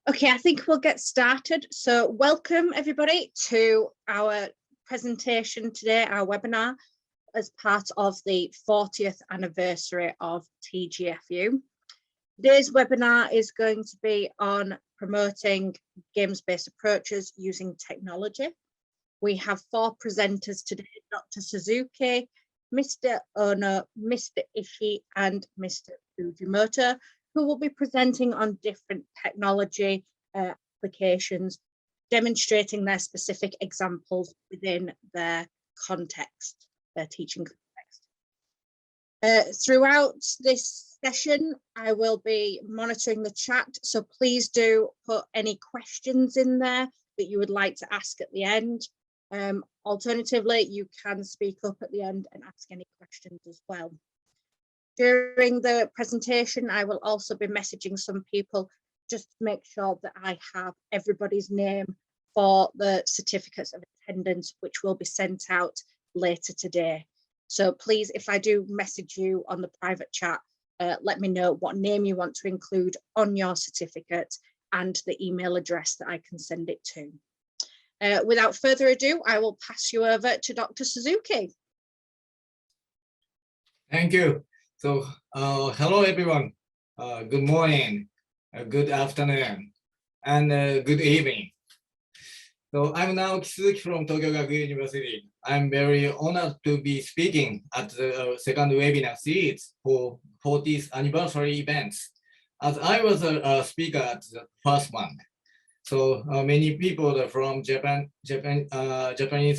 Okay, I think we'll get started. So welcome everybody to our presentation today, our webinar, as part of the 40th anniversary of TGfU. Today's webinar is going to be on promoting games-based approaches using technology. We have 4 presenters today, Dr. Suzuki, Mr. Ono, Mr. Ishii, and Mr. Fujimoto, who will be presenting on different technology applications, demonstrating their specific examples within their context, their teaching context. Throughout this session, I will be monitoring the chat, so please do put any questions in there that you would like to ask at the end. Alternatively, you can speak up at the end and ask any questions as well. During the presentation, I will also be messaging some people just to make sure that I have everybody's name for the certificates of attendance, which will be sent out later today. So please, if I do message you on the private chat, let me know what name you want to include on your certificate and the email address that I can send it to. Without further ado, I will pass you over to Dr. Suzuki. Thank you. So, hello everyone. Good morning, good afternoon, and good evening. So I'm Naoki from Tokyo Gakugei University. I'm very honored to be speaking at the second webinar series for 40th anniversary events, as I was a speaker at the first one. So many people from Japanese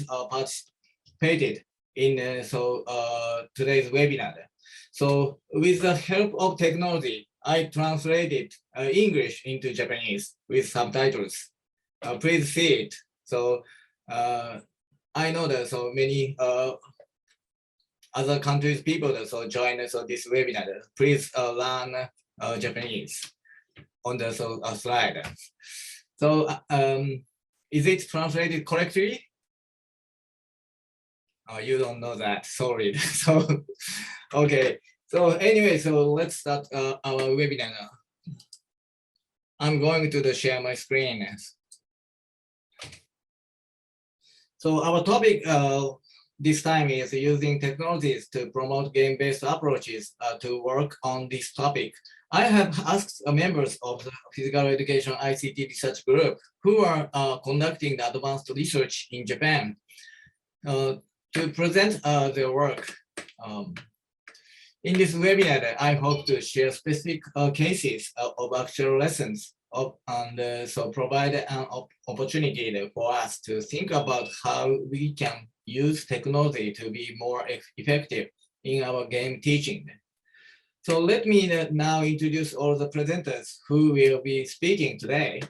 participated in today's webinar. So with the help of technology, I translated English into Japanese with subtitles. Please see it. So I know that so many other countries people that so join this webinar. Please learn Japanese on the slide. So is it translated correctly? You don't know that, sorry. So, okay. So anyway, so let's start our webinar now. I'm going to share my screen. So our topic this time is using technologies to promote game-based approaches to work on this topic. I have asked members of the Physical Education ICT Research Group who are conducting the advanced research in Japan to present their work. In this webinar, I hope to share specific cases of actual lessons and so provide an opportunity for us to think about how we can use technology to be more effective in our game teaching. So let me now introduce all the presenters who will be speaking today.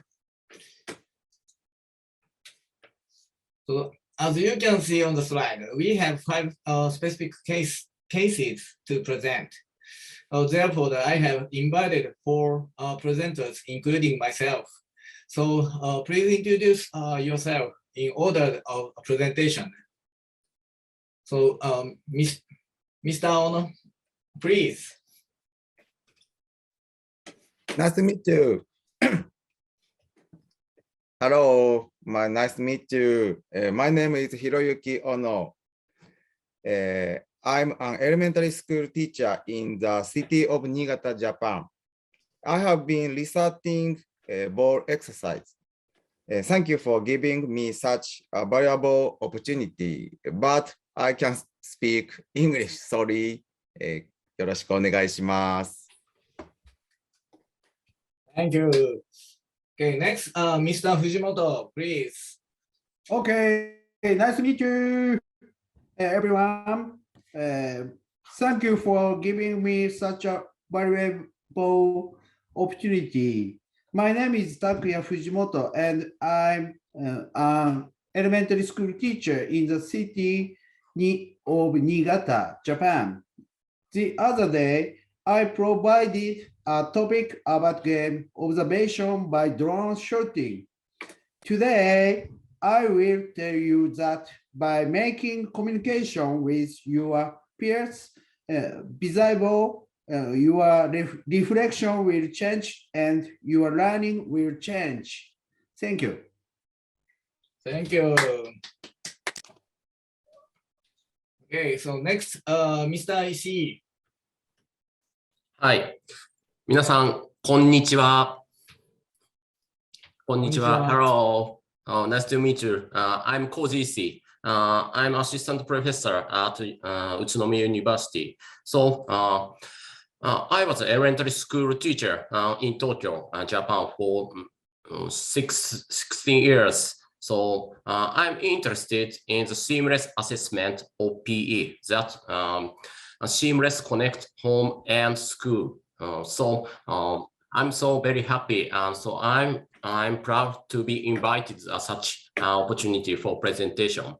So as you can see on the slide, we have 5 specific cases to present. Therefore, I have invited 4 presenters, including myself. So please introduce yourself in order of presentation. So Mr. Ono, please. Nice to meet you. Hello, nice to meet you. My name is Hiroyuki Ono. I'm an elementary school teacher in the city of Niigata, Japan. I have been researching ball exercise. Thank you for giving me such a valuable opportunity, but I can speak English, sorry. よろしくお願いします。Thank you. Okay, next, Mr. Fujimoto, please. Okay, nice to meet you, everyone. Thank you for giving me such a valuable opportunity. My name is Takuya Fujimoto, and I'm an elementary school teacher in the city of Niigata, Japan. The other day, I provided a topic about game observation by drone shooting. Today, I will tell you that by making communication with your peers visible your reflection will change and your learning will change. Thank you. Thank you. Okay, so next, Mr. Ishii. はい。皆さん、こんにちは。こんにちは。Hello. Nice to meet you. I'm Koji. I'm assistant professor at Utsunomiya University. So, I was an elementary school teacher in Tokyo, Japan for 16 years. So, I'm interested in the seamless assessment of PE, that seamless connect home and school. So, I'm so very happy, and so I'm proud to be invited such opportunity for presentation.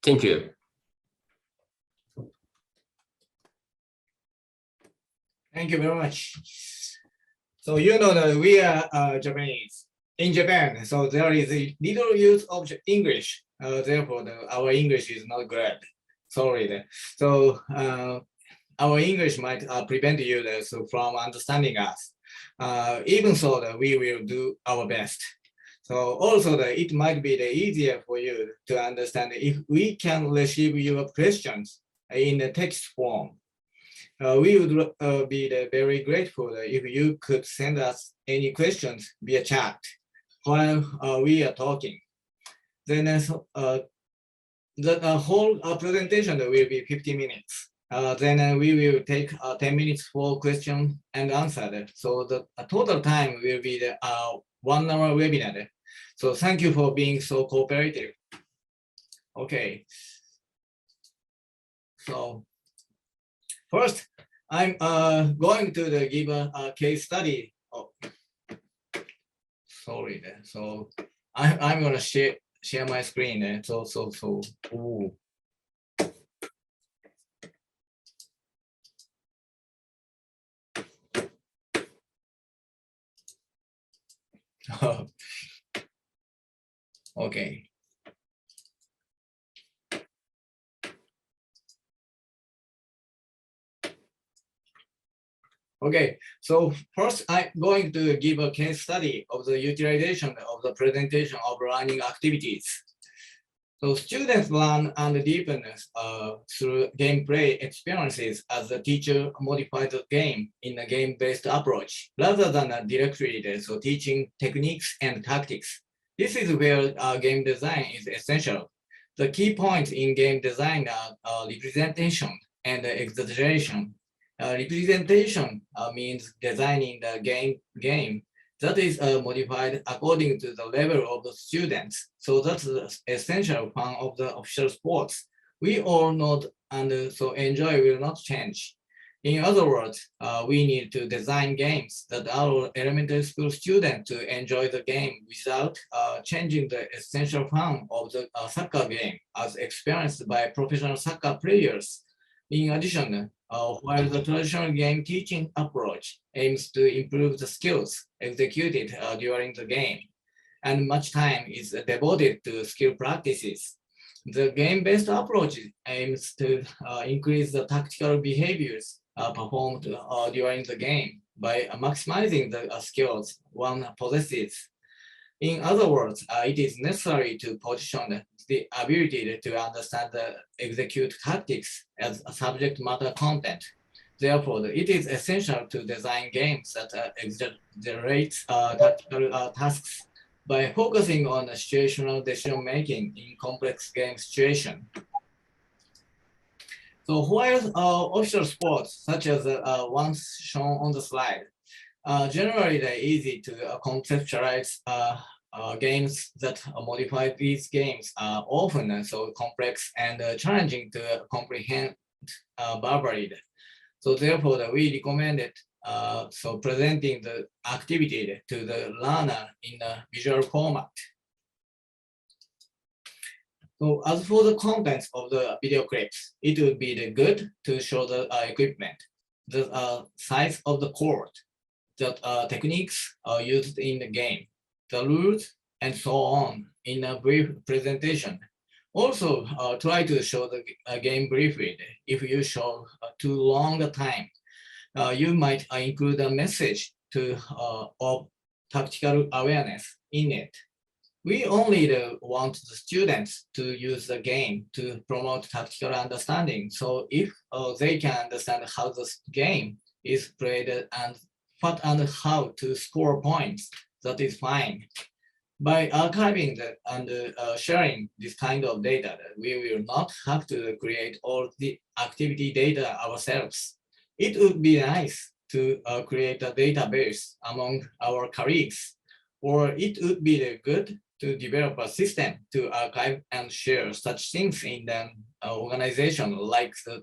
Thank you. Thank you very much. So you know that we are Japanese in Japan, so there is a little use of English. Therefore, our English is not good. Sorry. So our English might prevent you from understanding us. Even so, that we will do our best. So also, it might be easier for you to understand if we can receive your questions in the text form. We would be very grateful if you could send us any questions via chat while we are talking. Then the whole presentation will be 50 minutes. Then we will take 10 minutes for question and answer. So the total time will be the 1 hour webinar. So thank you for being so cooperative. Okay. So first, I'm going to give a case study. Oh, sorry. So I'm going to share my screen. Ooh. Okay. Okay, so first I'm going to give a case study of the utilization of the presentation of learning activities. So students learn and deepen through gameplay experiences as the teacher modifies the game in a game-based approach, rather than directly teaching techniques and tactics. This is where game design is essential. The key points in game design are representation and exaggeration. Representation means designing the game that is modified according to the level of the students. So that's the essential fun of the official sports. We all know and so enjoy will not change. In other words, we need to design games that allow elementary school students to enjoy the game without changing the essential fun of the soccer game as experienced by professional soccer players. In addition, while the traditional game teaching approach aims to improve the skills executed during the game, and much time is devoted to skill practices, the game-based approach aims to increase the tactical behaviors performed during the game by maximizing the skills one possesses. In other words, it is necessary to position the ability to understand the execute tactics as a subject matter content. Therefore, it is essential to design games that exaggerate tactical tasks by focusing on situational decision making in complex game situations. So while official sports, such as the ones shown on the slide, generally they're easy to conceptualize, games that modify these games are often so complex and challenging to comprehend verbally. So therefore, we recommended so presenting the activity to the learner in a visual format. So as for the contents of the video clips, it would be good to show the equipment, the size of the court, the techniques used in the game, the rules, and so on in a brief presentation. Also, try to show the game briefly if you show too long a time. you might include a message of tactical awareness in it. We only want the students to use the game to promote tactical understanding. So if they can understand how the game is played and what and how to score points, that is fine. By archiving and sharing this kind of data, we will not have to create all the activity data ourselves. It would be nice to create a database among our colleagues, or it would be good to develop a system to archive and share such things in an organization like the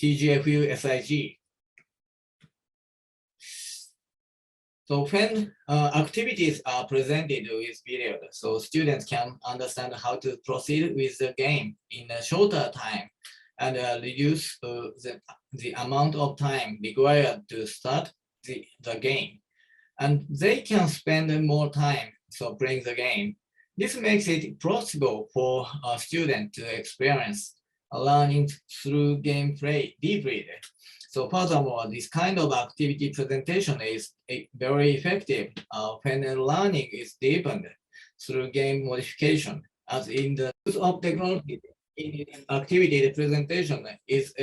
TGfU SIG. So when activities are presented with video, so students can understand how to proceed with the game in a shorter time and reduce the amount of time required to start the game. And they can spend more time so playing the game. This makes it possible for a student to experience learning through gameplay deeply. So furthermore, this kind of activity presentation is very effective when learning is deepened through game modification, as in the use of technology in activity presentation is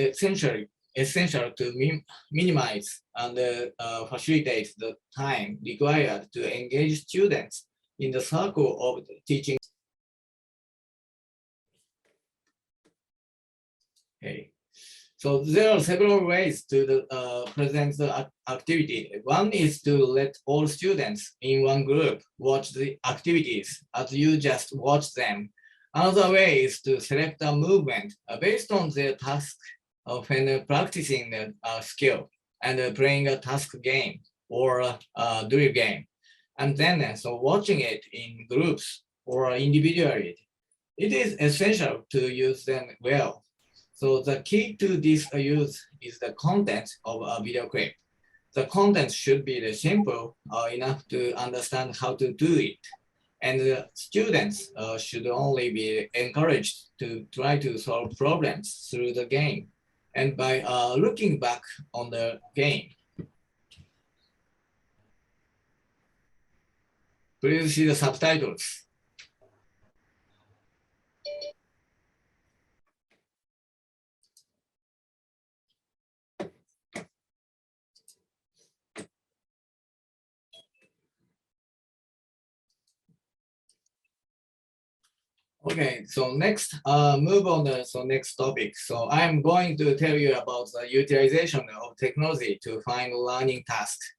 essential to minimize and facilitate the time required to engage students in the circle of teaching. Okay. So there are several ways to present the activity. One is to let all students in one group watch the activities as you just watch them. Another way is to select a movement based on their task when practicing the skill and playing a task game or a drill game. And then so watching it in groups or individually. It is essential to use them well. So the key to this use is the content of a video clip. The content should be simple enough to understand how to do it. And the students should only be encouraged to try to solve problems through the game and by looking back on the game. Please see the subtitles. Okay, so next, move on the next topic. So I'm going to tell you about the utilization of technology to find learning tasks.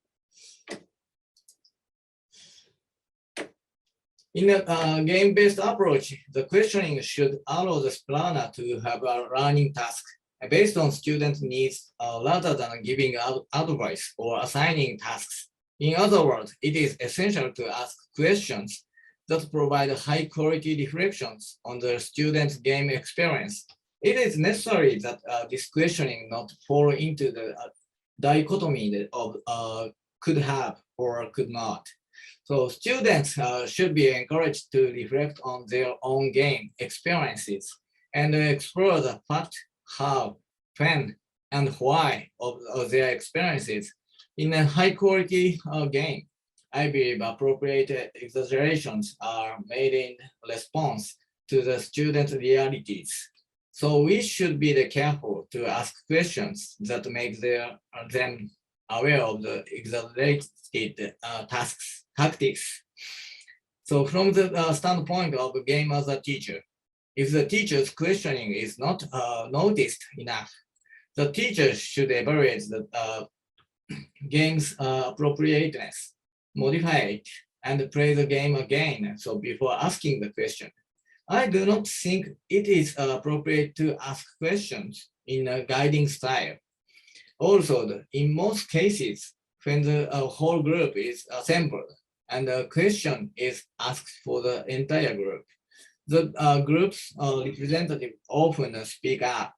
In a game-based approach, the questioning should allow the planner to have a learning task based on student needs rather than giving out advice or assigning tasks. In other words, it is essential to ask questions that provide high-quality reflections on the student's game experience. It is necessary that this questioning not fall into the dichotomy of could have or could not. So students should be encouraged to reflect on their own game experiences and explore the fact, how, when, and why of their experiences in a high-quality game. I believe appropriate exaggerations are made in response to the student realities. So we should be careful to ask questions that make them aware of the exaggerated tactics. So from the standpoint of the game as a teacher, if the teacher's questioning is not noticed enough, the teacher should evaluate the game's appropriateness, modify it, and play the game again. So before asking the question, I do not think it is appropriate to ask questions in a guiding style. Also, in most cases, when the whole group is assembled and a question is asked for the entire group, the group's representative often speak up.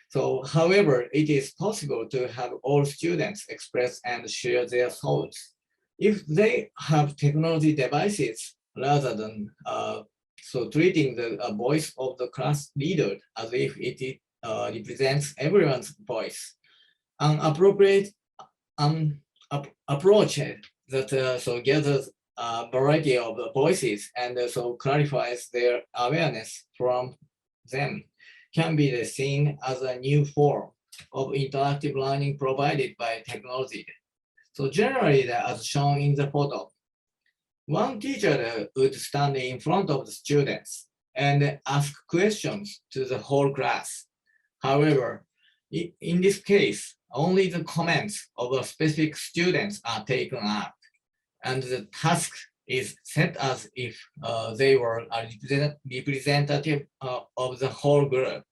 So, however, it is possible to have all students express and share their thoughts. If they have technology devices rather than treating the voice of the class leader as if it represents everyone's voice, An appropriate approach that gathers a variety of voices and so clarifies their awareness from them can be seen as a new form of interactive learning provided by technology. So generally, as shown in the photo, one teacher would stand in front of the students and ask questions to the whole class. However, in this case, only the comments of a specific students are taken up, and the task is set as if they were a representative of the whole group.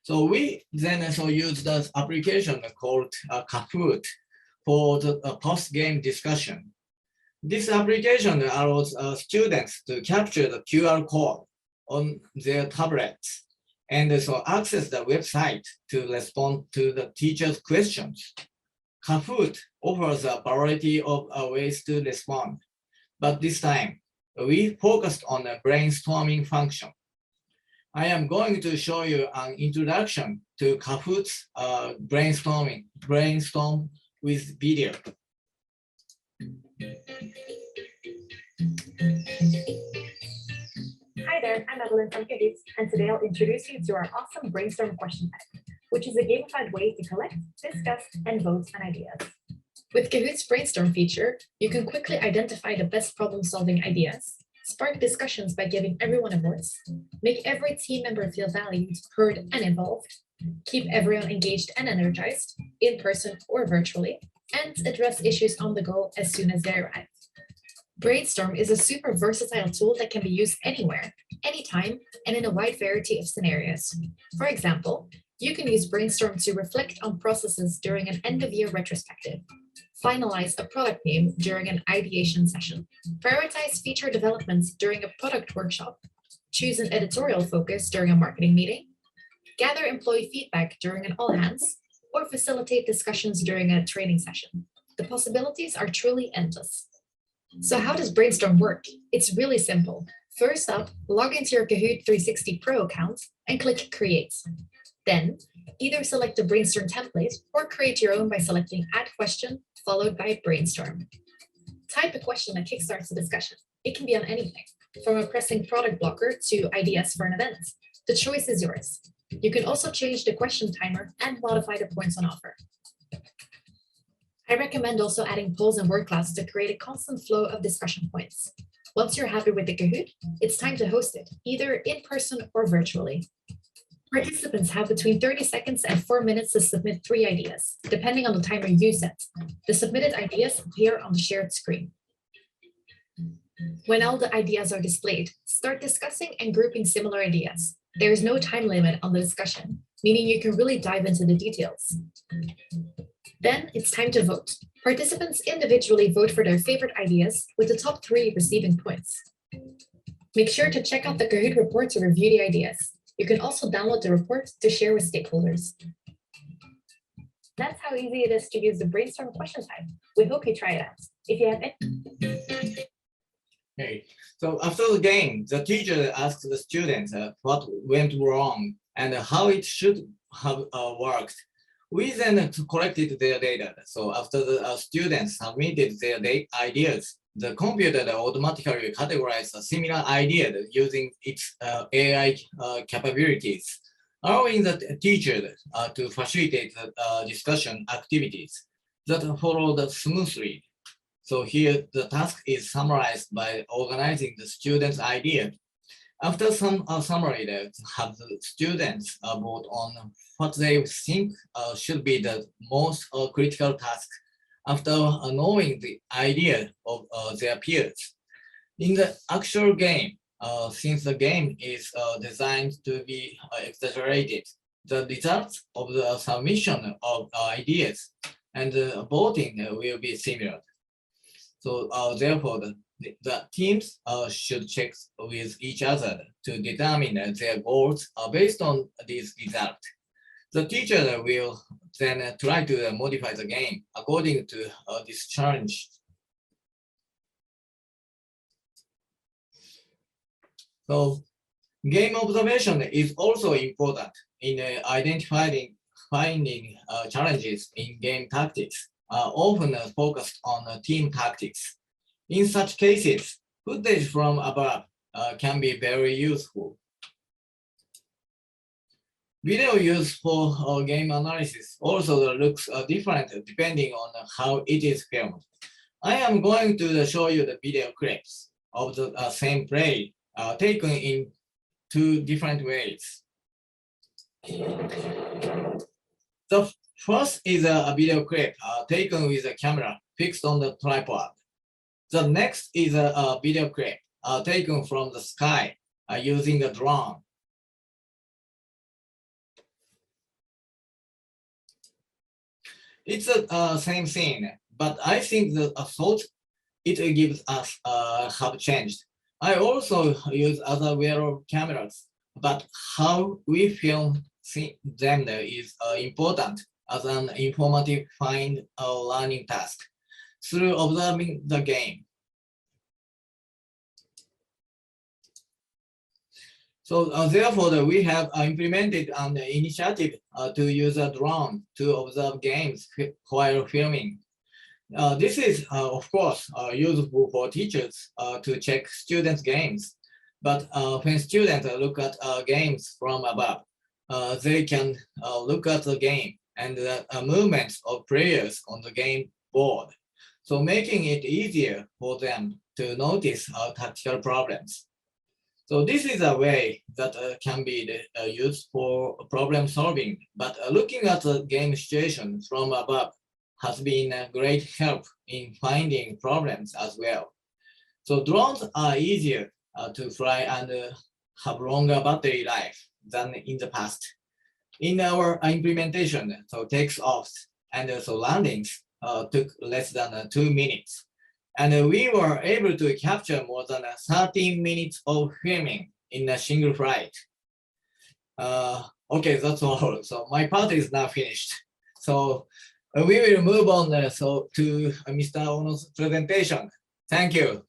So we then use the application called Kahoot for the post-game discussion. This application allows students to capture the QR code on their tablets and so access the website to respond to the teacher's questions. Kahoot offers a variety of ways to respond, but this time we focused on the brainstorming function. I am going to show you an introduction to Kahoot's brainstorm with video. Hi there, I'm Evelyn from Kahoot, and today I'll introduce you to our awesome brainstorm question type, which is a gamified way to collect, discuss, and vote on ideas. With Kahoot's brainstorm feature, you can quickly identify the best problem-solving ideas, spark discussions by giving everyone a voice, make every team member feel valued, heard, and involved, keep everyone engaged and energized, in person or virtually, and address issues on the go as soon as they arrive. Brainstorm is a super versatile tool that can be used anywhere, anytime, and in a wide variety of scenarios. For example, you can use Brainstorm to reflect on processes during an end-of-year retrospective, finalize a product name during an ideation session, prioritize feature developments during a product workshop, choose an editorial focus during a marketing meeting, gather employee feedback during an all-hands, or facilitate discussions during a training session. The possibilities are truly endless. So how does Brainstorm work? It's really simple. First up, log into your Kahoot 360 Pro account and click Create. Then, either select the Brainstorm template or create your own by selecting Add Question, followed by Brainstorm. Type a question that kickstarts the discussion. It can be on anything, from a pressing product blocker to ideas for an event. The choice is yours. You can also change the question timer and modify the points on offer. I recommend also adding polls and word clouds to create a constant flow of discussion points. Once you're happy with the Kahoot, it's time to host it, either in person or virtually. Participants have between 30 seconds and 4 minutes to submit 3 ideas, depending on the timer you set. The submitted ideas appear on the shared screen. When all the ideas are displayed, start discussing and grouping similar ideas. There is no time limit on the discussion, meaning you can really dive into the details. Then it's time to vote. Participants individually vote for their favorite ideas, with the top 3 receiving points. Make sure to check out the Kahoot report to review the ideas. You can also download the report to share with stakeholders. That's how easy it is to use the Brainstorm question type. We hope you try it out. If you have any. Okay. So after the game, the teacher asks the students what went wrong and how it should have worked. We then collected their data. So after the students submitted their ideas, the computer automatically categorized a similar idea using its AI capabilities, allowing the teacher to facilitate discussion activities that followed smoothly. So here the task is summarized by organizing the students' idea. After some summary, have the students vote on what they think should be the most critical task after knowing the idea of their peers. In the actual game, since the game is designed to be exaggerated, the results of the submission of ideas and voting will be similar. So therefore, the teams should check with each other to determine their goals based on these results. The teacher will then try to modify the game according to this challenge. So game observation is also important in finding challenges in game tactics are often focused on team tactics. In such cases, footage from above can be very useful. Video used for game analysis also looks different depending on how it is filmed. I am going to show you the video clips of the same play taken in two different ways. The first is a video clip taken with a camera fixed on the tripod. The next is a video clip taken from the sky using a drone. It's the same scene, but I think the thought it gives us have changed. I also use other wearable cameras, but how we film them is important as an informative find learning task through observing the game. So therefore, we have implemented an initiative to use a drone to observe games while filming. This is, of course, useful for teachers to check students' games. But when students look at games from above, they can look at the game and the movements of players on the game board. So making it easier for them to notice tactical problems. So this is a way that can be used for problem solving, but looking at the game situation from above has been a great help in finding problems as well. So drones are easier to fly and have longer battery life than in the past. In our implementation, so takes-offs and so landings took less than 2 minutes. And we were able to capture more than 13 minutes of filming in a single flight. Okay, that's all. So my part is now finished. So we will move on to Mr. Ono's presentation. Thank you.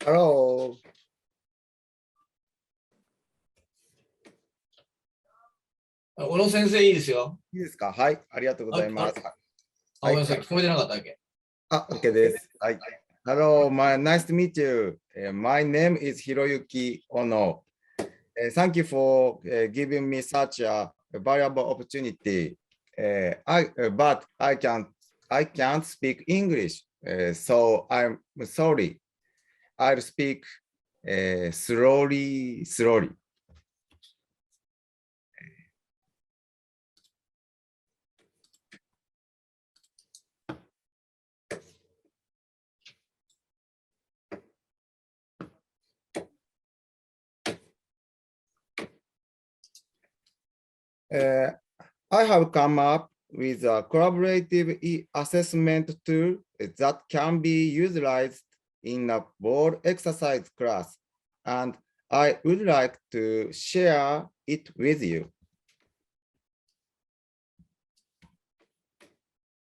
Hello. 小野先生いいですよ。いいですか？はい、ありがとうございます。ごめんなさい、聞こえてなかったっけ？OK です。はい。Hello, nice to meet you. My name is Hiroyuki Ono. Thank you for giving me such a valuable opportunity. But I can't speak English, so I'm sorry. I'll speak slowly. I have come up with a collaborative assessment tool that can be utilized in a board exercise class, and I would like to share it with you.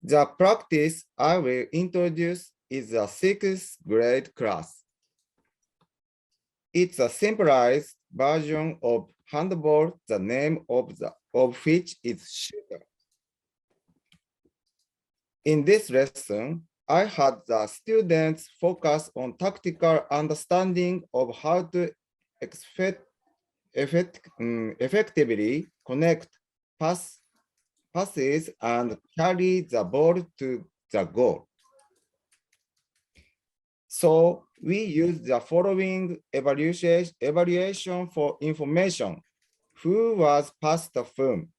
The practice I will introduce is a 6th grade class. It's a simplified version of handball, the name of which is shooter. In this lesson, I had the students focus on tactical understanding of how to effectively connect passes and carry the ball to the goal. So we use the following evaluation for information. Who was passed the film?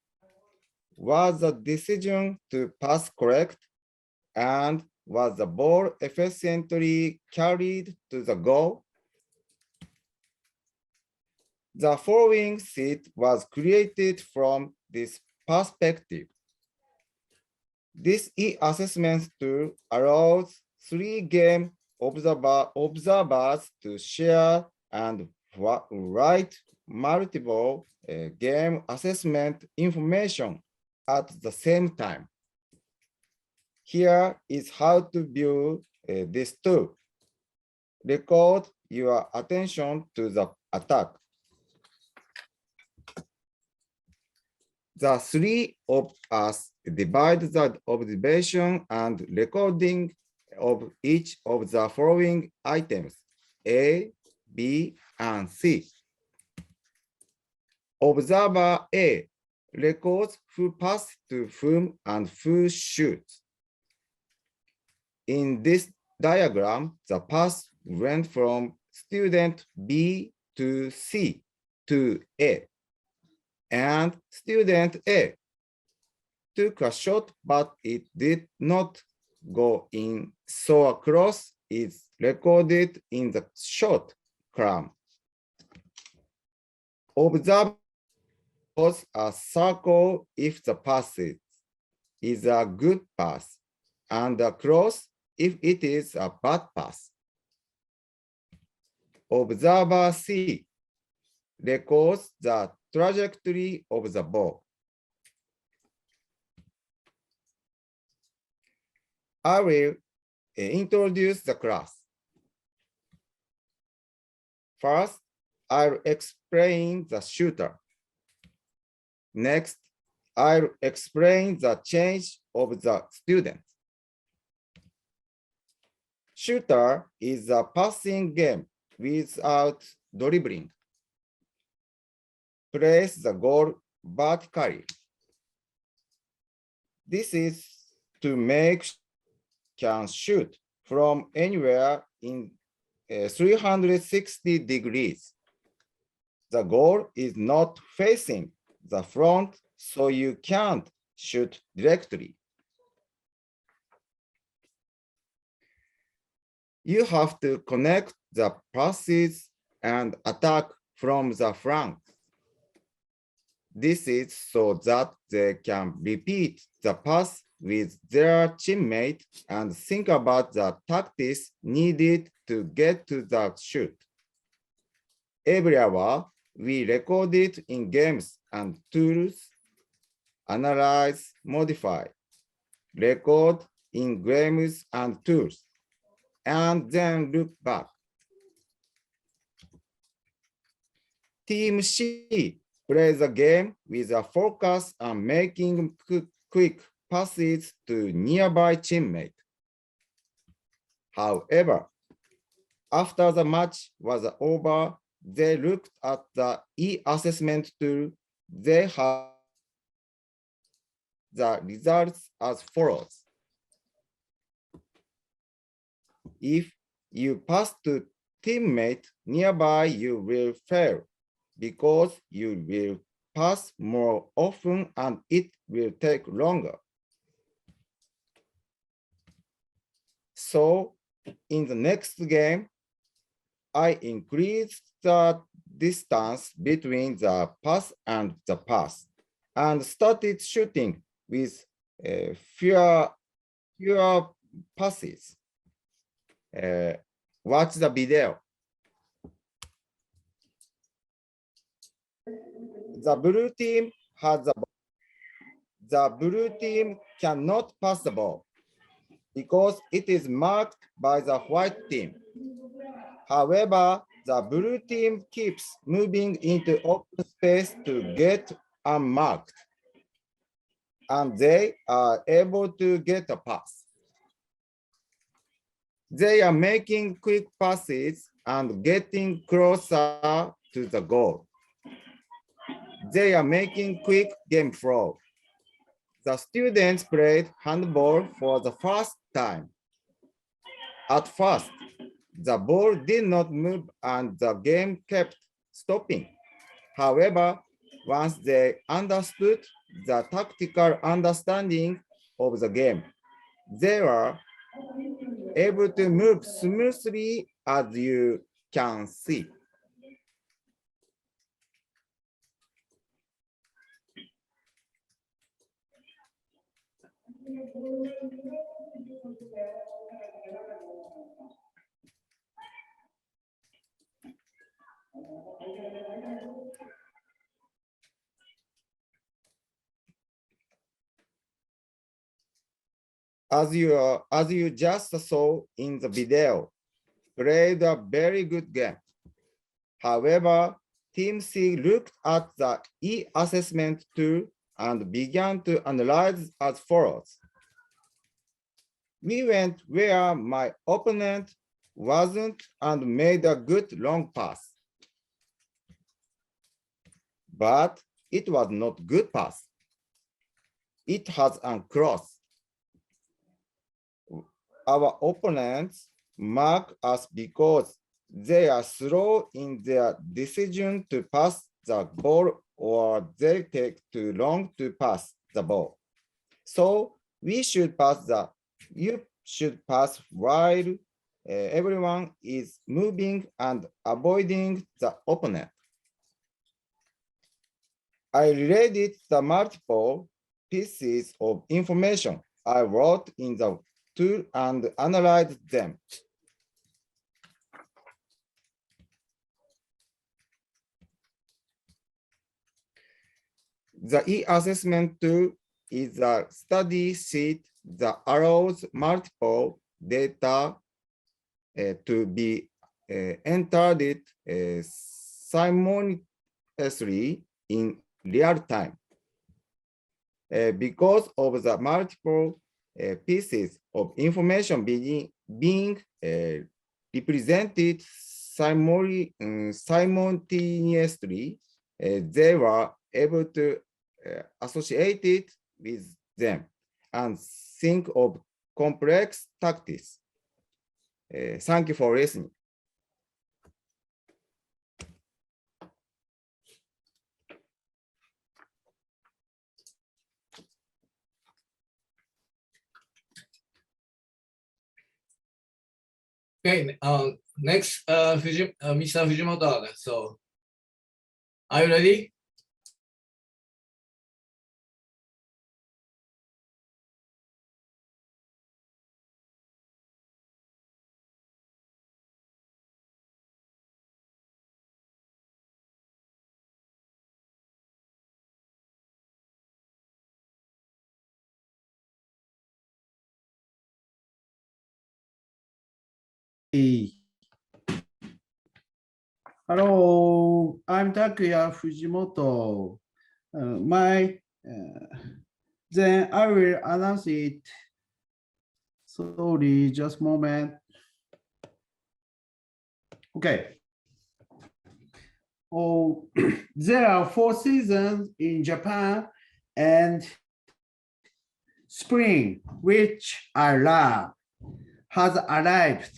Was the decision to pass correct? And was the ball efficiently carried to the goal? The following sheet was created from this perspective. This e-assessment tool allows 3 game observers to share and write multiple game assessment information at the same time. Here is how to view this tool. Record your attention to the attack. The three of us divide the observation and recording of each of the following items, A, B, and C. Observer A records who passed to whom and who shoots. In this diagram, the pass went from student B to C to A, and student A took a shot, but it did not go in, so a cross is recorded in the shot column. Observe a circle if the pass is a good pass, and a cross if it is a bad pass. Observer C records the trajectory of the ball. I will introduce the class. First, I'll explain the shooter. Next, I'll explain the change of the student. Shooter is a passing game without dribbling. Place the goal vertically. This is to make can shoot from anywhere in 360 degrees. The goal is not facing the front, so you can't shoot directly. You have to connect the passes and attack from the flank. This is so that they can repeat the pass with their teammate and think about the tactics needed to get to the shoot. Every hour, we record it in games and tools, analyze, modify, record in games and tools, and then look back. Team C plays a game with a focus on making quick passes to nearby teammate. However, after the match was over, they looked at the e-assessment tool. They have the results as follows. If you pass to teammate nearby, you will fail because you will pass more often and it will take longer. So in the next game, I increased the distance between the pass and the pass and started shooting with fewer passes. Watch the video. The blue team has the ball. The blue team cannot pass the ball because it is marked by the white team. However, the blue team keeps moving into open space to get unmarked, and they are able to get a pass. They are making quick passes and getting closer to the goal. They are making quick game flow. The students played handball for the first time. At first, the ball did not move and the game kept stopping. However, once they understood the tactical understanding of the game, they were able to move smoothly, as you can see. As you just saw in the video, played a very good game. However, Team C looked at the e-assessment tool and began to analyze as follows. We went where my opponent wasn't and made a good long pass. But it was not good pass. It has uncrossed. Our opponents mark us because they are slow in their decision to pass the ball or they take too long to pass the ball. So you should pass while everyone is moving and avoiding the opponent. I related the multiple pieces of information I wrote in the tool and analyzed them. The e-assessment tool is a study sheet that allows multiple data to be entered simultaneously in real time. Because of the multiple pieces of information being represented simultaneously, they were able to associate it with them and think of complex tactics. Thank you for listening. Okay, next, Mr. Fujimoto. So, are you ready? Hello, I'm Takuya Fujimoto. Then I will announce it. Sorry, just a moment. Okay. Oh, there are 4 seasons in Japan and spring, which I love, has arrived.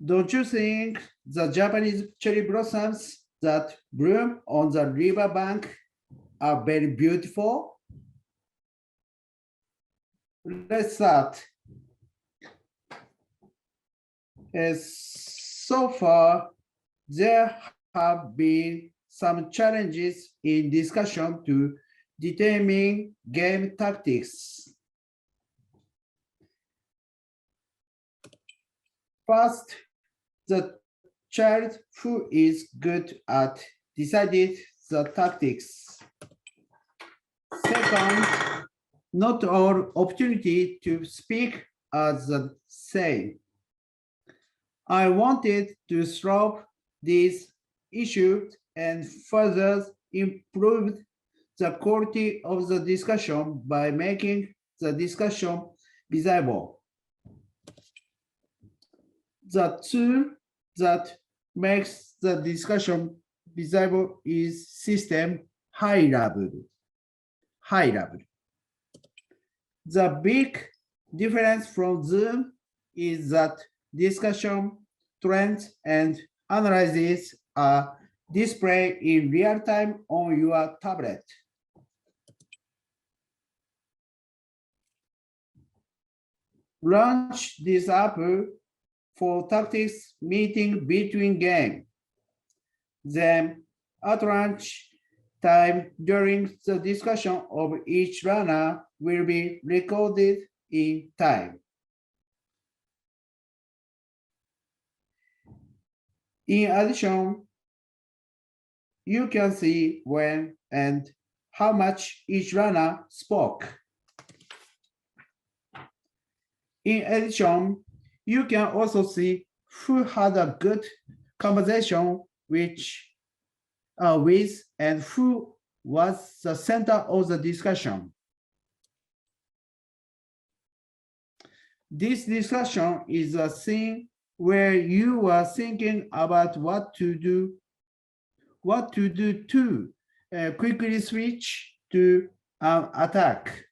Don't you think the Japanese cherry blossoms that bloom on the riverbank are very beautiful? Let's start. So far, there have been some challenges in discussion to determine game tactics. First, the child who is good at deciding the tactics. Second, not all opportunity to speak as the same. I wanted to solve this issue and further improve the quality of the discussion by making the discussion visible. The tool that makes the discussion visible is system high level. The big difference from Zoom is that discussion, trends, and analysis are displayed in real time on your tablet. Launch this app for tactics meeting between game. Then at launch time during the discussion of each runner will be recorded in time. In addition, you can see when and how much each runner spoke. In addition, you can also see who had a good conversation with and who was the center of the discussion. This discussion is a scene where you are thinking about what to do to quickly switch to an attack.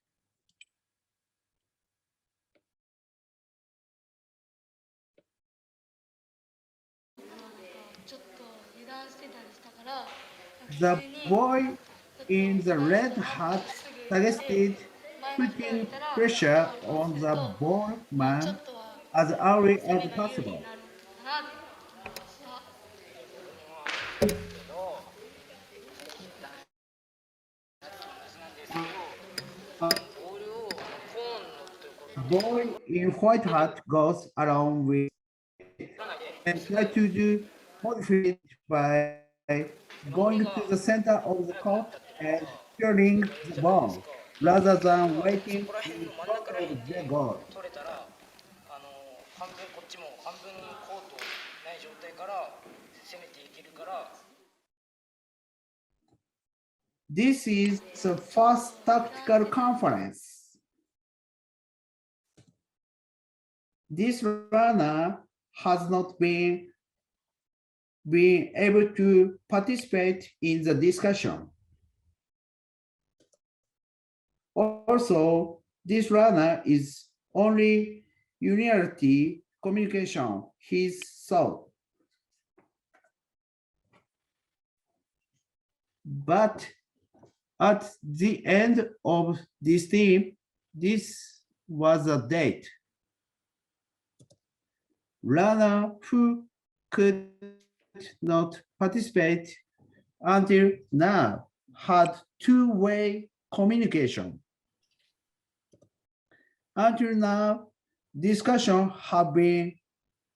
The boy in the red hat suggested putting pressure on the ball man as early as possible. Boy in white hat goes along with and try to do modify it by going to the center of the court and turning the ball rather than waiting in front of the goal. This is the first tactical conference. This runner has not been able to participate in the discussion. Also, this runner is only unilateral communication, his thought. But at the end of this team, this was a date. Runner who could not participate until now had two-way communication. Until now, discussion have been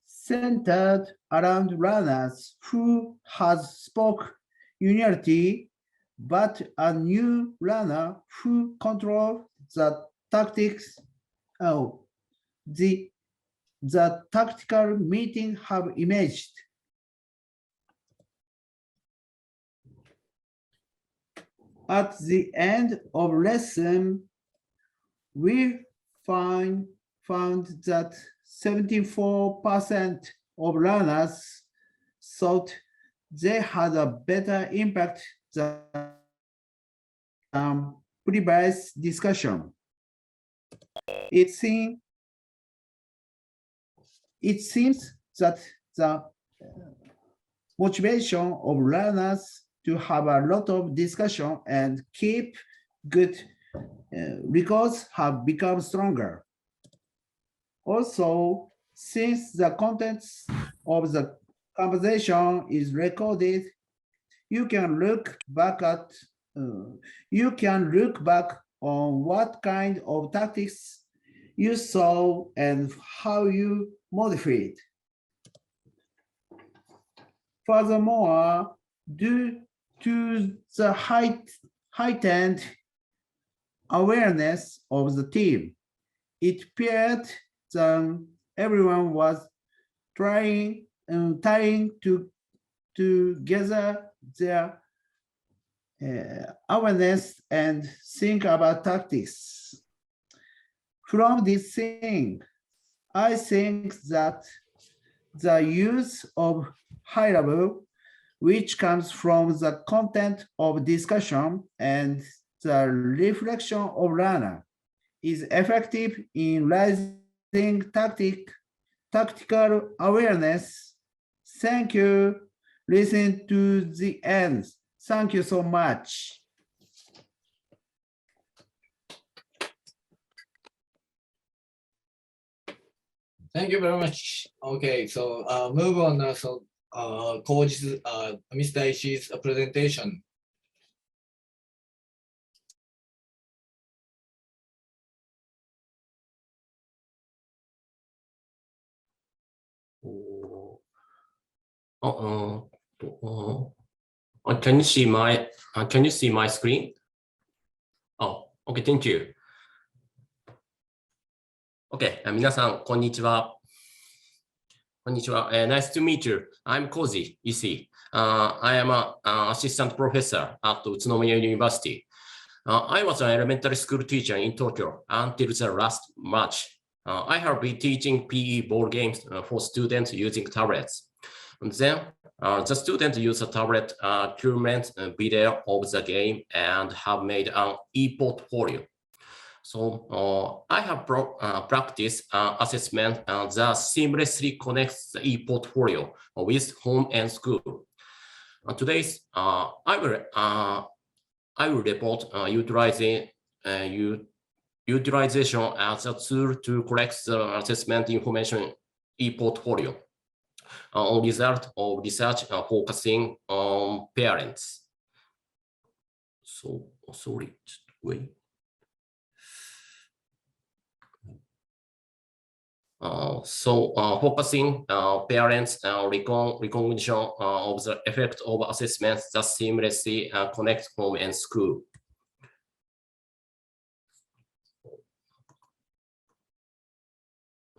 centered around runners who has spoke unity, but a new runner who control the tactics. The tactical meeting have emerged. At the end of lesson, we found that 74% of runners thought they had a better impact than previous discussion. It seems that the motivation of learners to have a lot of discussion and keep good records have become stronger. Also, since the contents of the conversation is recorded, you can look back on what kind of tactics you saw and how you modified. Furthermore, due to the heightened awareness of the team, it appeared that everyone was trying to gather their awareness and think about tactics. From this thing, I think that the use of high level, which comes from the content of discussion and the reflection of learner, is effective in raising tactical awareness. Thank you. Listen to the end. Thank you so much. Thank you very much. Okay, so move on. Koji's, Mr. Ishii's presentation. Can you see my screen? Oh, okay, thank you. Okay, 皆さん、こんにちは。こんにちは。Nice to meet you. I'm Koji, Ishii. I am an assistant professor at Utsunomiya University. I was an elementary school teacher in Tokyo until the last March. I have been teaching PE board games for students using tablets. And then the students use a tablet current video of the game and have made an e-portfolio. So I have practiced assessment that seamlessly connects the e-portfolio with home and school. Today's I will report utilization as a tool to collect the assessment information e-portfolio. On result of research focusing on parents. So sorry, just wait. Focusing parents recognition of the effect of assessments that seamlessly connect home and school.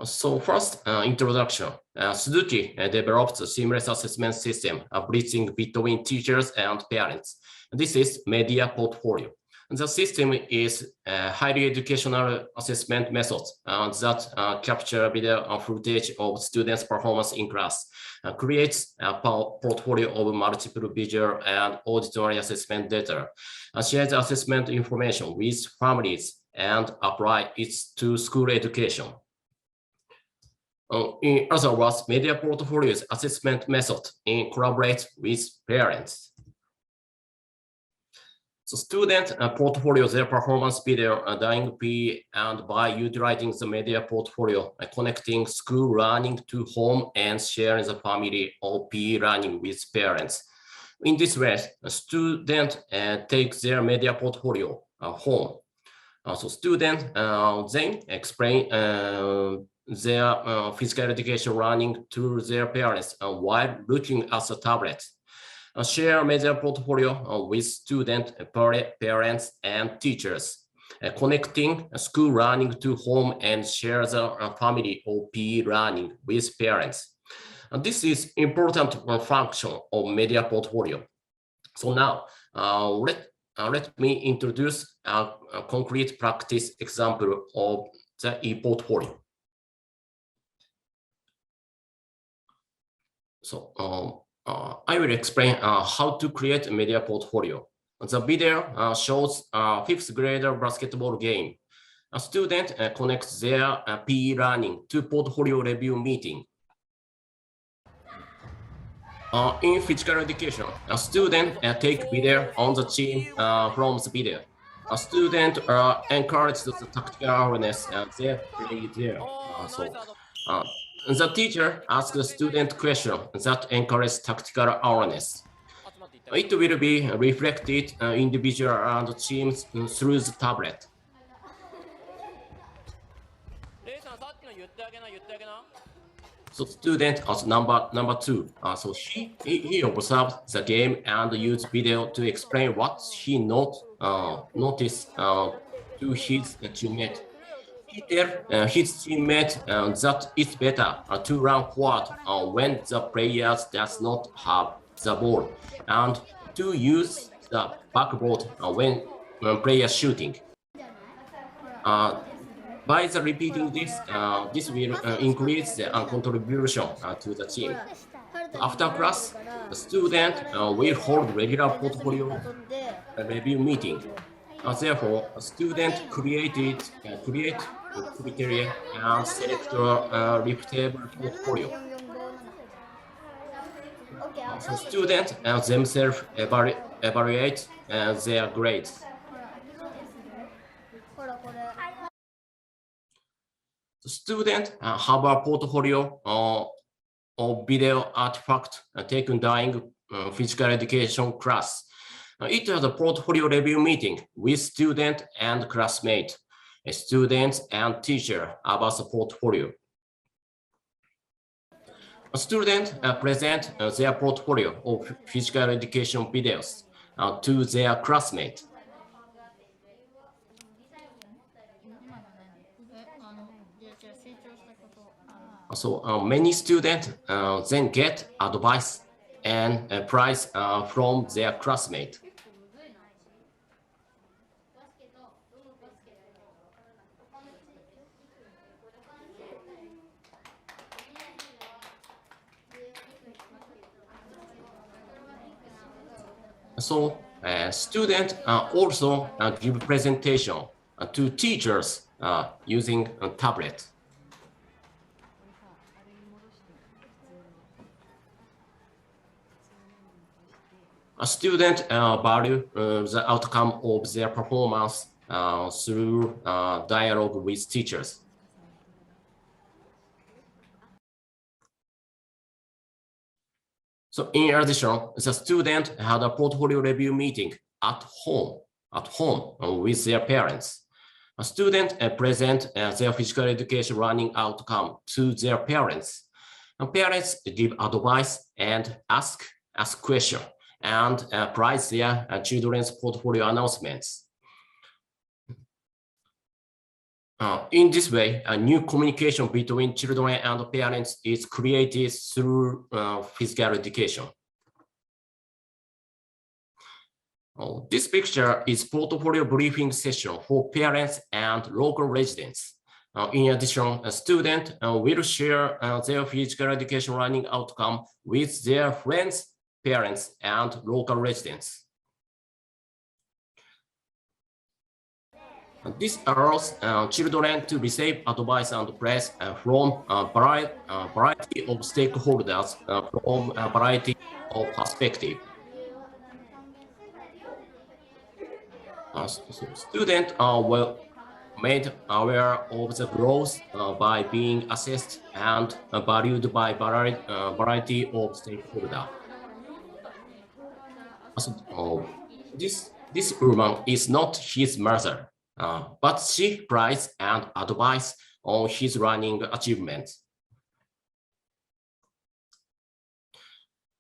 So first, introduction. Suzuki developed a seamless assessment system, bridging between teachers and parents. This is media portfolio. The system is highly educational assessment methods that capture video footage of students' performance in class, creates a portfolio of multiple visual and auditory assessment data, shares assessment information with families, and apply it to school education. In other words, media portfolio's assessment method collaborates with parents. So student portfolios their performance video during PE and by utilizing the media portfolio, connecting school learning to home and sharing the family or PE learning with parents. In this way, a student takes their media portfolio home. So students then explain their physical education learning to their parents while looking at the tablet. Share media portfolio with students, parents, and teachers, connecting school learning to home and share the family or PE learning with parents. This is important function of media portfolio. So now let me introduce a concrete practice example of the e-portfolio. So I will explain how to create a media portfolio. The video shows a fifth grader basketball game. A student connects their PE learning to portfolio review meeting. In physical education, a student take video on the team from the video. A student encourages the tactical awareness they play there. The teacher asks the student question that encourages tactical awareness. It will be reflected individual and teams through the tablet. So student as number two. So he observed the game and used video to explain what he noticed to his teammate. He tells his teammate that it's better to run forward when the player does not have the ball, and to use the backboard when players shooting. By repeating this, this will increase the contribution to the team. After class, the student will hold regular portfolio review meeting. Therefore, a student create criteria and select a reputable portfolio. So students themselves evaluate their grades. The students have a portfolio of video artifact taken during physical education class. It has a portfolio review meeting with student and classmate, students and teacher about the portfolio. Students present their portfolio of physical education videos to their classmates. So many students then get advice and prize from their classmates. So students also give presentation to teachers using a tablet. A student value the outcome of their performance through dialogue with teachers. So in addition, the student had a portfolio review meeting at home with their parents. A student present their physical education learning outcome to their parents. And parents give advice and ask questions and prize their children's portfolio announcements. In this way, a new communication between children and parents is created through physical education. This picture is portfolio briefing session for parents and local residents. In addition, a student will share their physical education learning outcome with their friends, parents, and local residents. This allows children to receive advice and praise from a variety of stakeholders from a variety of perspectives. Students were made aware of the growth by being assessed and valued by variety of stakeholders. This woman is not his mother. But she prized and advised on his learning achievements.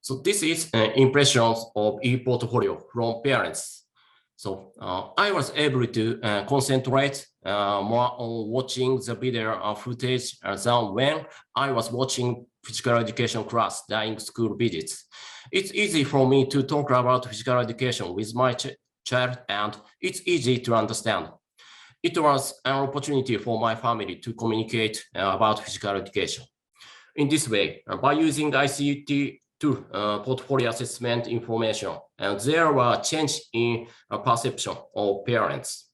So this is impressions of e-portfolio from parents. So I was able to concentrate more on watching the video footage than when I was watching physical education class during school visits. It's easy for me to talk about physical education with my child, and it's easy to understand. It was an opportunity for my family to communicate about physical education. In this way, by using ICT to portfolio assessment information, and there were change in perception of parents.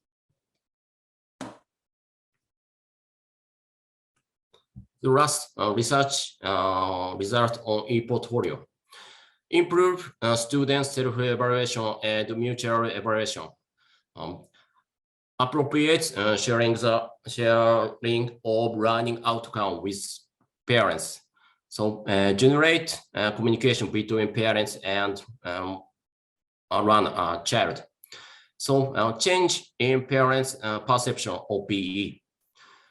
The last research result on e-portfolio. Improve student self-evaluation and mutual evaluation. Appropriate sharing of learning outcome with parents. So generate communication between parents and child. So change in parents' perception of PE.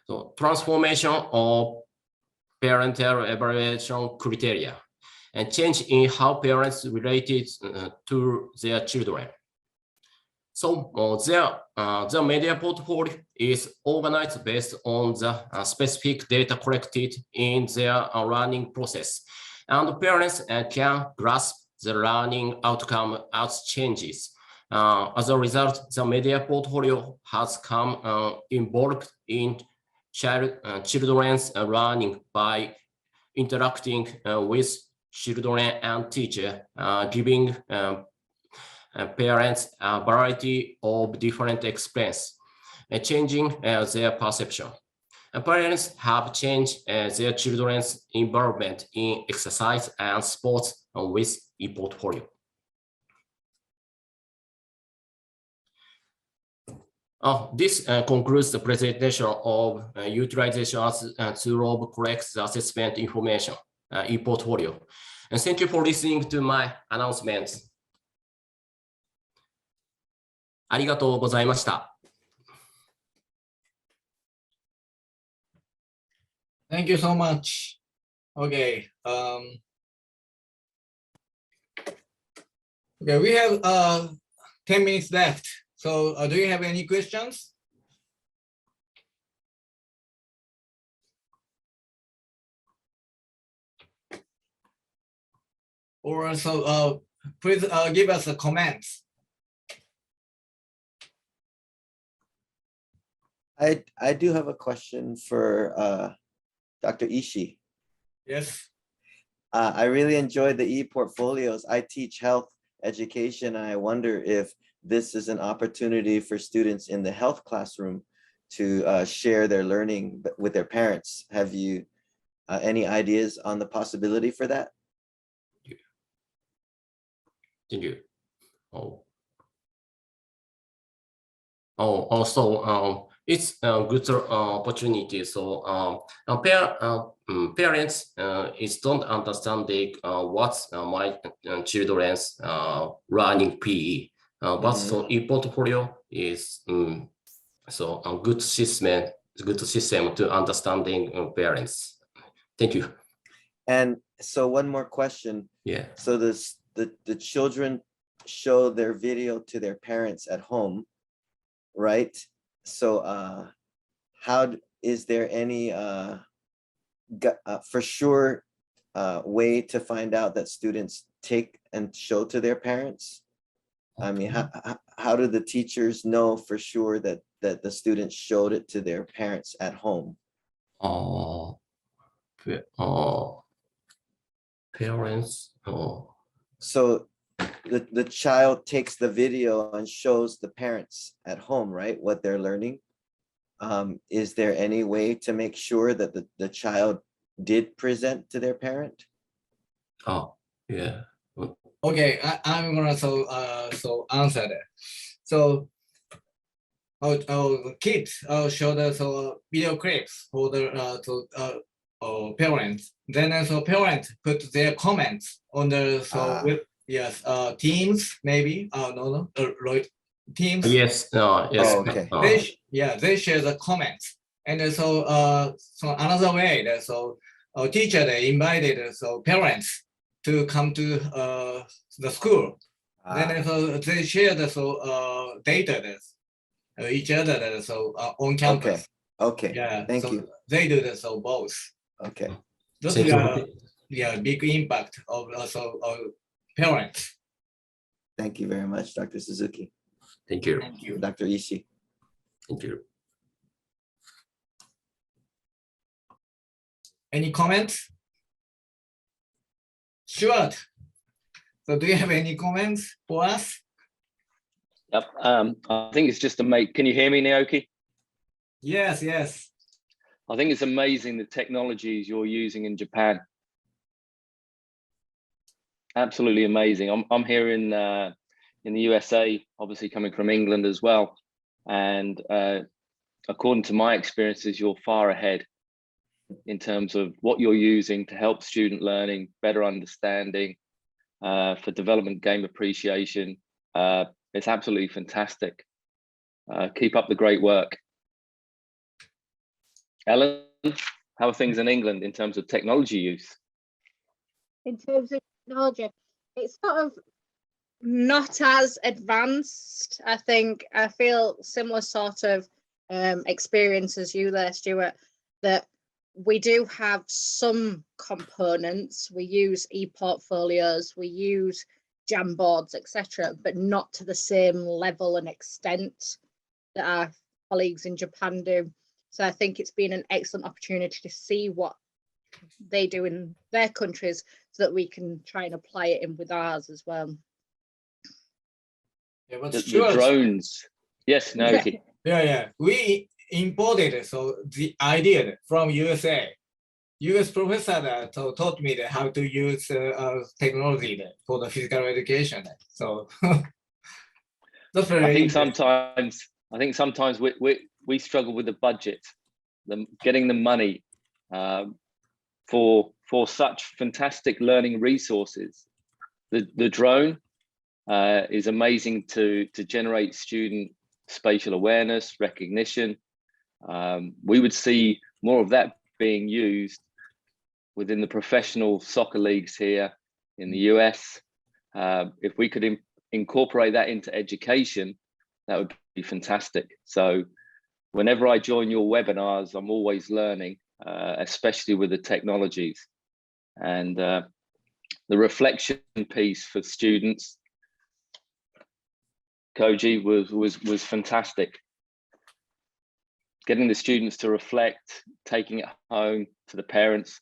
So transformation of parental evaluation criteria and change in how parents related to their children. So the media portfolio is organized based on the specific data collected in their learning process. And parents can grasp the learning outcome as changes. As a result, the media portfolio has come involved in children's learning by interacting with children and teachers, giving parents a variety of different experiences, changing their perception. Parents have changed their children's involvement in exercise and sports with e-portfolio. This concludes the presentation of utilization as a tool of collects the assessment information, e-portfolio. And thank you for listening to my announcements. ありがとうございました。Thank you so much. Okay. Okay, we have 10 minutes left. So do you have any questions? Or so please give us a comments. I do have a question for Dr. Ishii. Yes. I really enjoyed the e-portfolios. I teach health education. And I wonder if this is an opportunity for students in the health classroom to share their learning with their parents. Have you any ideas on the possibility for that? Did you? Also, it's a good opportunity. So parents is don't understand what's my children's learning PE. But so e-portfolio is so a good system to understanding parents. Thank you. And so one more question. Yeah. So the children show their video to their parents at home, right? So how is there any for sure way to find out that students take and show to their parents? I mean, how do the teachers know for sure that the students showed it to their parents at home? Parents. So the child takes the video and shows the parents at home, right? What they're learning. Is there any way to make sure that the child did present to their parent? Oh, yeah. Okay, I'm gonna so answer that. So kids show the video clips for the parents. Then so parents put their comments on the with yes teams maybe teams. Yes. Yes. Oh, okay. They share the comments, and so another way that teacher they invited parents to come to the school. Then so they share the data that each other on campus. Okay. Yeah. Thank you. They do this both. Okay. That's big impact of parents. Thank you very much, Dr. Suzuki. Thank you. Thank you. Dr. Ishii. Thank you. Any comments? Stuart. So do you have any comments for us? Yep. I think it's just to make. Can you hear me, Naoki? Yes. Yes. I think it's amazing the technologies you're using in Japan. Absolutely amazing. I'm here in the USA, obviously coming from England as well, and according to my experiences, you're far ahead in terms of what you're using to help student learning, better understanding, for development game appreciation. It's absolutely fantastic. Keep up the great work. Ellen, how are things in England in terms of technology use? In terms of technology, it's sort of not as advanced. I think I feel similar sort of experience as you there, Stuart, that we do have some components. We use e-portfolios, we use Jamboards, etc., but not to the same level and extent that our colleagues in Japan do. So I think it's been an excellent opportunity to see what they do in their countries so that we can try and apply it in with ours as well. Yeah, but The drones. Yes, Naoki. Yeah. We imported the idea from USA. US professor that taught me how to use technology for the physical education. So that's very I think sometimes we struggle with the budget, getting the money for such fantastic learning resources. The drone is amazing to generate student spatial awareness, recognition. We would see more of that being used within the professional soccer leagues here in the US. If we could incorporate that into education, that would be fantastic. So whenever I join your webinars, I'm always learning, especially with the technologies. And the reflection piece for students, Koji, was fantastic. Getting the students to reflect, taking it home to the parents,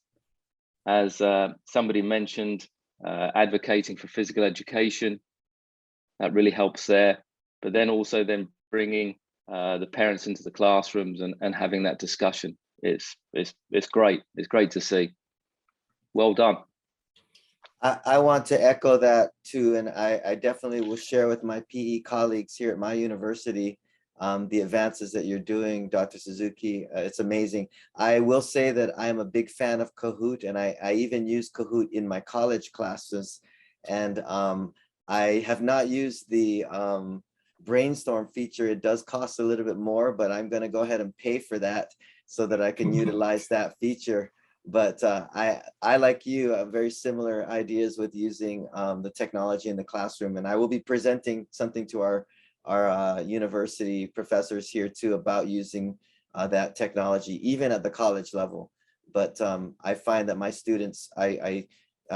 as somebody mentioned, advocating for physical education, that really helps there. But then also then bringing the parents into the classrooms and having that discussion. It's great. It's great to see. Well done. I want to echo that too, and I definitely will share with my PE colleagues here at my university the advances that you're doing, Dr. Suzuki. It's amazing. I will say that I am a big fan of Kahoot, and I even use Kahoot in my college classes. And I have not used the Brainstorm feature. It does cost a little bit more, but I'm going to go ahead and pay for that so that I can utilize that feature. But I like you, have very similar ideas with using the technology in the classroom. And I will be presenting something to our university professors here too about using that technology, even at the college level. But I find that my students, I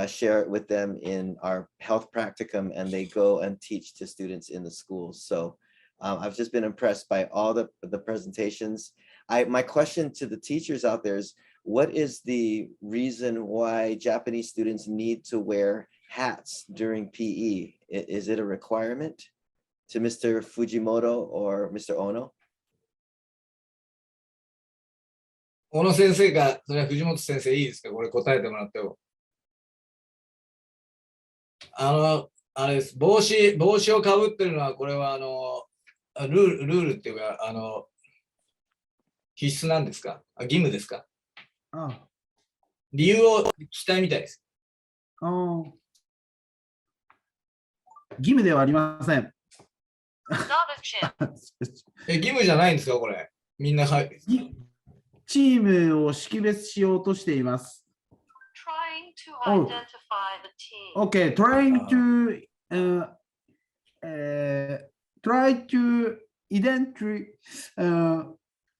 share it with them in our health practicum, and they go and teach to students in the schools. So I've just been impressed by all the presentations. My question to the teachers out there is, what is the reason why Japanese students need to wear hats during PE? Is it a requirement? To Mr. Fujimoto or Mr. Ono? 小野先生が、それは藤本先生いいですか、これ答えてもらっても。あれです、帽子をかぶってるのは、これはルールっていうか、必須なんですか、義務ですか。理由を聞きたいみたいです。義務ではありません。義務じゃないんですか、これ。みんなチームを識別しようとしています。Okay, trying to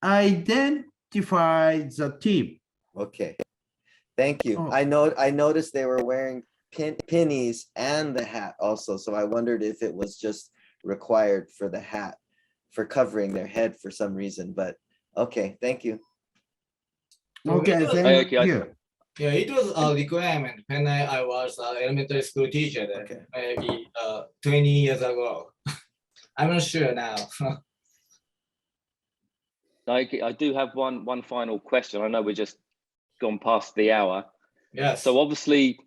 identify the team. Okay, thank you. I noticed they were wearing pennies and the hat also, so I wondered if it was just required for the hat, for covering their head for some reason, but okay, thank you. Okay, thank you. Yeah, it was a requirement when I was an elementary school teacher, Okay. Maybe 20 years ago. I'm not sure now. I do have one final question. I know we're just gone past the hour. Yes. So obviously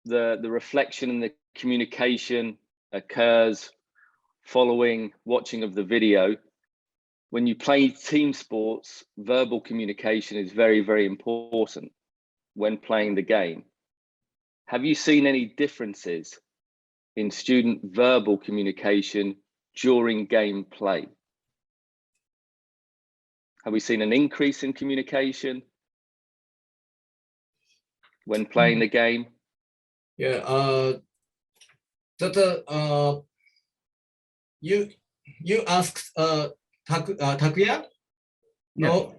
the reflection and the communication occurs following watching of the video. When you play team sports, verbal communication is very, very important when playing the game. Have you seen any differences in student verbal communication during game play? Have we seen an increase in communication when playing the game? Yeah, you asked Takuya? No.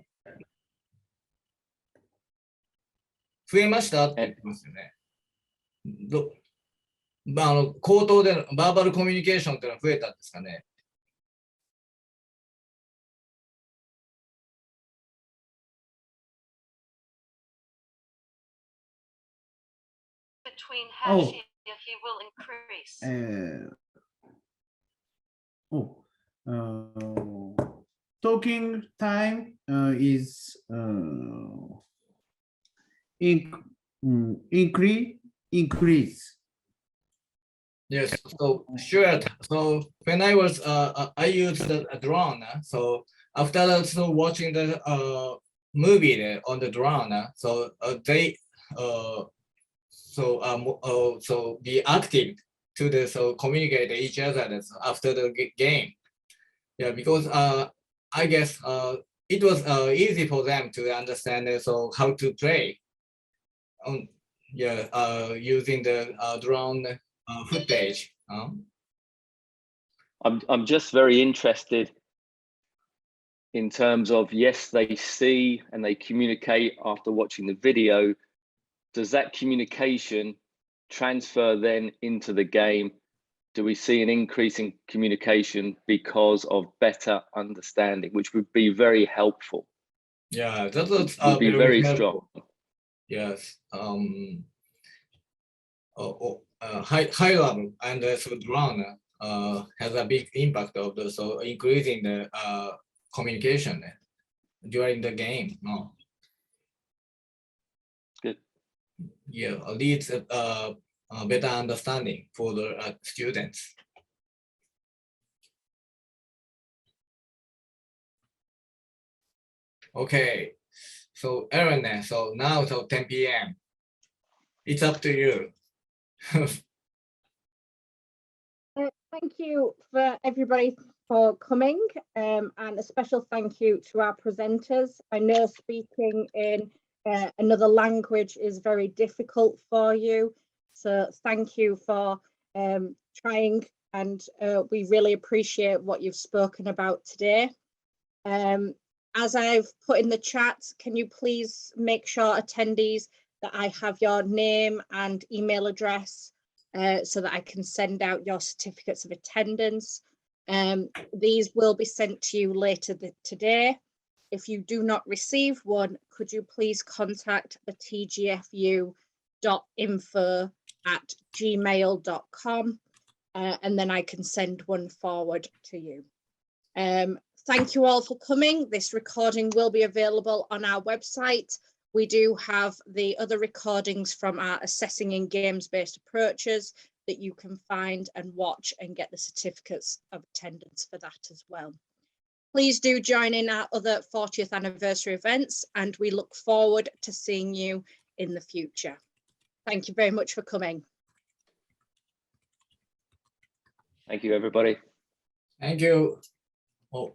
増えましたって言ってますよね。口頭でのバーバルコミュニケーションっていうのは増えたんですかね。Between Hashi, he will increase. Talking time is increase. Yes, so sure. So when I was I used a drone. So after that, so watching the movie on the drone. So they so be active to the communicate each other after the game. Yeah, because I guess it was easy for them to understand how to play. using the drone footage. I'm just very interested in terms of, yes, they see and they communicate after watching the video. Does that communication transfer then into the game? Do we see an increase in communication because of better understanding, which would be very helpful? Yeah, that would be very helpful. strong. Yes. High level and so drone has a big impact of the so increasing the communication during the game. No. Good. Yeah, leads better understanding for the students. Okay, so Aaron, so now so 10 p.m. It's up to you. Thank you for everybody for coming, and a special thank you to our presenters. I know speaking in another language is very difficult for you, so thank you for trying, and we really appreciate what you've spoken about today. As I've put in the chat, can you please make sure attendees that I have your name and email address so that I can send out your certificates of attendance. These will be sent to you later today. If you do not receive one, could you please contact the tgfu.info@gmail.com and then I can send one forward to you. Thank you all for coming. This recording will be available on our website. We do have the other recordings from our assessing in games-based approaches that you can find and watch and get the certificates of attendance for that as well. Please do join in our other 40th anniversary events, and we look forward to seeing you in the future. Thank you very much for coming. Thank you, everybody. Thank you. Oh.